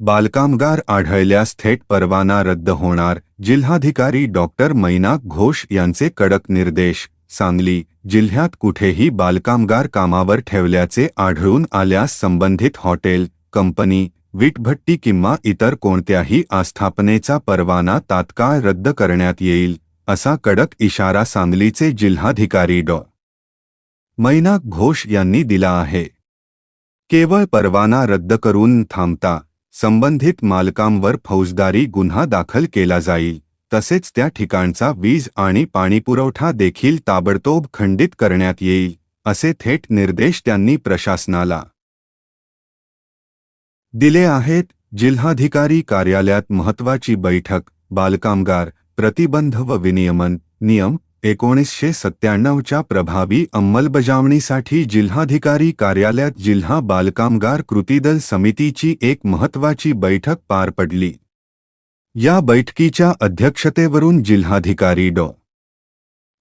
बालकामगार आढळल्यास थेट परवाना रद्द होणार. जिल्हाधिकारी डॉक्टर मैनाक घोष यांचे कडक निर्देश. सांगली जिल्ह्यात कुठेही बालकामगार कामावर ठेवल्याचे आढळून आल्यास संबंधित हॉटेल, कंपनी, वीटभट्टी किंवा इतर कोणत्याही आस्थापनेचा परवाना तात्काळ रद्द करण्यात येईल, असा कडक इशारा सांगलीचे जिल्हाधिकारी डॉ. मैनाक घोष यांनी दिला आहे. केवळ परवाना रद्द करून थांबता संबंधित मालकांवर फौजदारी गुन्हा दाखल केला जाईल. तसेच त्या ठिकाणचा वीज आणि पाणीपुरवठा देखील ताबडतोब खंडित करण्यात येईल, असे थेट निर्देश त्यांनी प्रशासनाला दिले आहेत. जिल्हाधिकारी कार्यालयात महत्त्वाची बैठक. बालकामगार प्रतिबंध व विनियमन नियम 1997च्या प्रभावी अंमलबजावणीसाठी जिल्हाधिकारी कार्यालयात जिल्हा बालकामगार कृतीदल समितीची एक महत्त्वाची बैठक पार पडली. या बैठकीच्या अध्यक्षतेवरून जिल्हाधिकारी डॉ.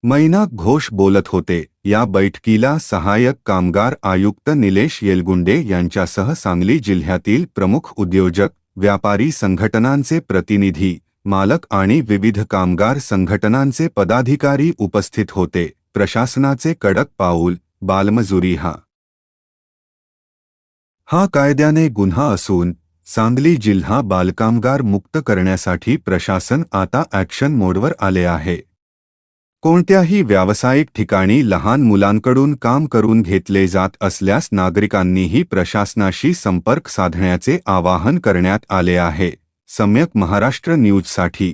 मैनाक घोष बोलत होते. या बैठकीला सहाय्यक कामगार आयुक्त निलेश येलगुंडे यांच्यासह सांगली जिल्ह्यातील प्रमुख उद्योजक, व्यापारी संघटनांचे प्रतिनिधी, मालक आणि विविध कामगार संघटनांचे पदाधिकारी उपस्थित होते. प्रशासनाचे कडक पाऊल. बालमजुरी हा कायद्याने गुन्हा असून सांगली जिल्हा बालकामगार मुक्त करण्यासाठी प्रशासन आता ॲक्शन मोडवर आले आहे. कोणत्याही व्यावसायिक ठिकाणी लहान मुलांकडून काम करून घेतले जात असल्यास नागरिकांनीही प्रशासनाशी संपर्क साधण्याचे आवाहन करण्यात आले आहे. सम्यक महाराष्ट्र न्यूजसाठी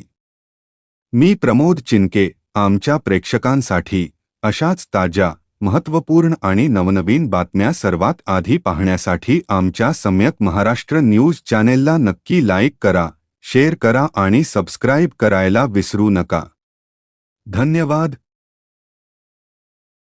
मी प्रमोद चिनके. आमच्या प्रेक्षकांसाठी अशाच ताज्या, महत्त्वपूर्ण आणि नवनवीन बातम्या सर्वात आधी पाहण्यासाठी आमच्या सम्यक महाराष्ट्र न्यूज चॅनेलला नक्की लाईक करा, शेअर करा आणि सबस्क्राईब करायला विसरू नका. धन्यवाद.